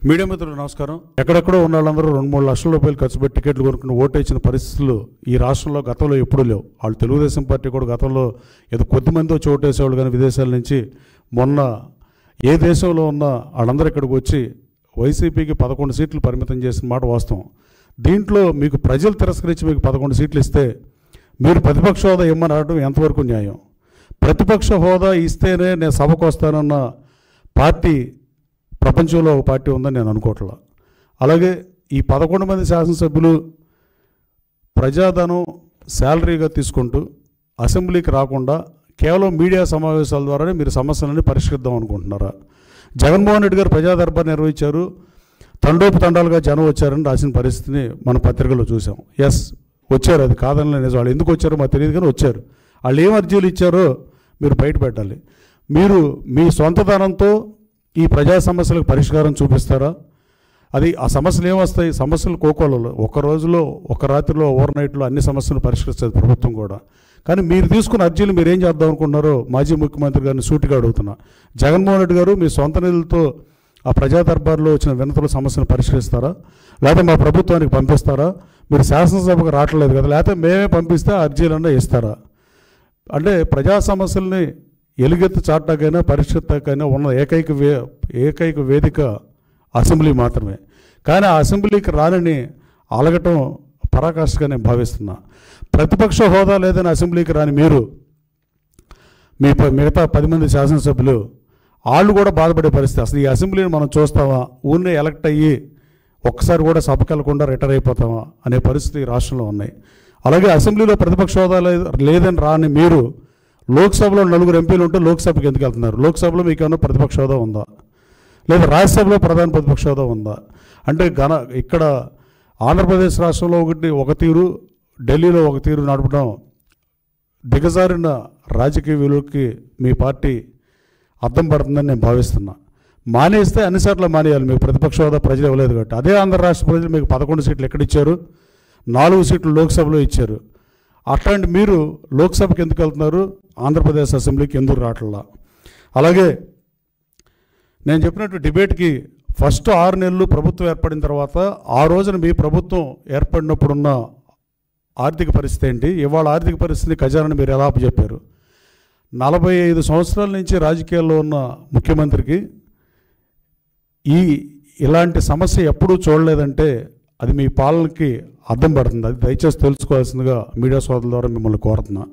Media మిత్రులు నమస్కారం. ఎక్కడెక్కడో ఉన్న వాళ్ళందరూ 2-3 లక్షల రూపాయలు ఖర్చు పెట్టి టికెట్లు కొనుక్కుని ఓటు ఇచ్చిన పరిస్థితులు ఈ రాష్ట్రంలో గతంలో ఎప్పుడూ లేవు. వాళ్ళు తెలుగుదేశం పార్టీ కూడా గతంలో ఏదో కొద్దిమందితో చోటేసేవాళ్ళు, కానీ విదేశాల నుంచి మొన్న ఏ దేశంలో ఉన్నా వాళ్ళందరూ ఇక్కడికి వచ్చి వైసీపీకి 11 సీట్లు పరిమితం చేసిన మాట వాస్తవం. దీంట్లో మీకు ప్రజలు తిరస్కరించి మీకు 11 సీట్లు ఇస్తే మీరు ప్రతిపక్ష హోదా ఇమ్మని అనడం ఎంతవరకు న్యాయం? ప్రతిపక్ష హోదా ఇస్తేనే నేను సభకు వస్తానన్న పార్టీ ప్రపంచంలో ఒక పార్టీ ఉందని నేను అనుకోవట్లా. అలాగే ఈ 11 మంది శాసనసభ్యులు ప్రజాధనం శాలరీగా తీసుకుంటూ అసెంబ్లీకి రాకుండా కేవలం మీడియా సమావేశాల ద్వారానే మీరు సమస్యలని పరిష్కరిద్దాం అనుకుంటున్నారా? జగన్మోహన్ రెడ్డి గారు ప్రజా దర్బార్ నిర్వహించారు, తండోపతండాలుగా జనం వచ్చారని రాసిన పరిస్థితిని మన పత్రికలో చూసాం. ఎస్, వచ్చారు, అది కాదని నిజం. వాళ్ళు ఎందుకు వచ్చారో మాకు తెలియదు, కానీ వచ్చారు. వాళ్ళు ఏం అర్జీలు ఇచ్చారో మీరు బయట పెట్టాలి. మీరు మీ సొంత ధనంతో ఈ ప్రజా సమస్యలకు పరిష్కారం చూపిస్తారా? అది ఆ సమస్యలు ఏమొస్తాయి? సమస్యలు కోకోలలో ఒక రోజులో ఒక రాత్రిలో ఓవర్ నైట్లో అన్ని సమస్యలు పరిష్కరిస్తుంది ప్రభుత్వం కూడా. కానీ మీరు తీసుకున్న అర్జీలు మీరు ఏం చేద్దాం అనుకుంటున్నారో మాజీ ముఖ్యమంత్రి గారిని సూటిగా అడుగుతున్నా. జగన్మోహన్ రెడ్డి గారు మీ సొంత నిధులతో ఆ ప్రజా దర్బార్లో వచ్చిన వినతుల సమస్యను పరిష్కరిస్తారా, లేకపోతే మా ప్రభుత్వానికి పంపిస్తారా? మీరు శాసనసభకు రావట్లేదు కదా, లేకపోతే మేమే పంపిస్తే అర్జీలన్నా ఇస్తారా? అంటే ప్రజా సమస్యల్ని ఎలుగెత్తి చాటాకైనా పరిష్కృతకైనా ఉన్న ఏకైక వేదిక అసెంబ్లీ మాత్రమే. కానీ ఆ అసెంబ్లీకి రానని అలగటం పరాకాష్ఠగా నేను భావిస్తున్నా. ప్రతిపక్ష హోదా లేదని అసెంబ్లీకి రాని మీరు మిగతా 10 మంది శాసనసభ్యులు వాళ్ళు కూడా బాధపడే పరిస్థితి. అసలు ఈ అసెంబ్లీని మనం చూస్తామా, ఊరినే ఎలక్ట్ అయ్యి ఒక్కసారి కూడా సభకు వెళ్లకుండా రిటైర్ అయిపోతామా అనే పరిస్థితి రాష్ట్రంలో ఉన్నాయి. అలాగే అసెంబ్లీలో ప్రతిపక్ష హోదా లేదని రాని మీరు లోక్సభలో 4 ఎంపీలు ఉంటే లోక్సభకి ఎందుకు వెళ్తున్నారు? లోక్సభలో మీకు ఏమైనా ప్రతిపక్ష హోదా ఉందా? లేదా రాజ్యసభలో ప్రధాన ప్రతిపక్ష హోదా ఉందా? అంటే ఇక్కడ ఆంధ్రప్రదేశ్ రాష్ట్రంలో ఒక తీరు, ఢిల్లీలో ఒక తీరు నడపడం దిగజారిన రాజకీయ విలువకి మీ పార్టీ అర్థం పడుతుందని నేను భావిస్తున్నా. మానేస్తే అన్నిసార్లు మానేయాలి. మీకు ప్రతిపక్ష హోదా ప్రజలు ఇవ్వలేదు కాబట్టి. అదే ఆంధ్ర రాష్ట్ర ప్రజలు మీకు 11 సీట్లు ఎక్కడిచ్చారు? 4 సీట్లు లోక్సభలో ఇచ్చారు. అట్లాంటి మీరు లోక్సభకి ఎందుకు వెళ్తున్నారు? ఆంధ్రప్రదేశ్ అసెంబ్లీకి ఎందుకు రావట్లా? అలాగే నేను చెప్పినట్టు డిబేట్కి ఫస్ట్ 6 నెలలు ప్రభుత్వం ఏర్పడిన తర్వాత ఆ రోజున మీ ప్రభుత్వం ఏర్పడినప్పుడున్న ఆర్థిక పరిస్థితి ఏంటి, ఇవాళ ఆర్థిక పరిస్థితి ఖజానాని మీరు ఎలా చెప్పారు? 45 సంవత్సరాల నుంచి రాజకీయాల్లో ఉన్న ముఖ్యమంత్రికి ఇలాంటి సమస్య ఎప్పుడూ చూడలేదంటే అది మీ పాలనకి అర్థం పడుతుంది. అది దయచేసి తెలుసుకోవాల్సిందిగా మీడియా సోదరుల ద్వారా మిమ్మల్ని కోరుతున్నా.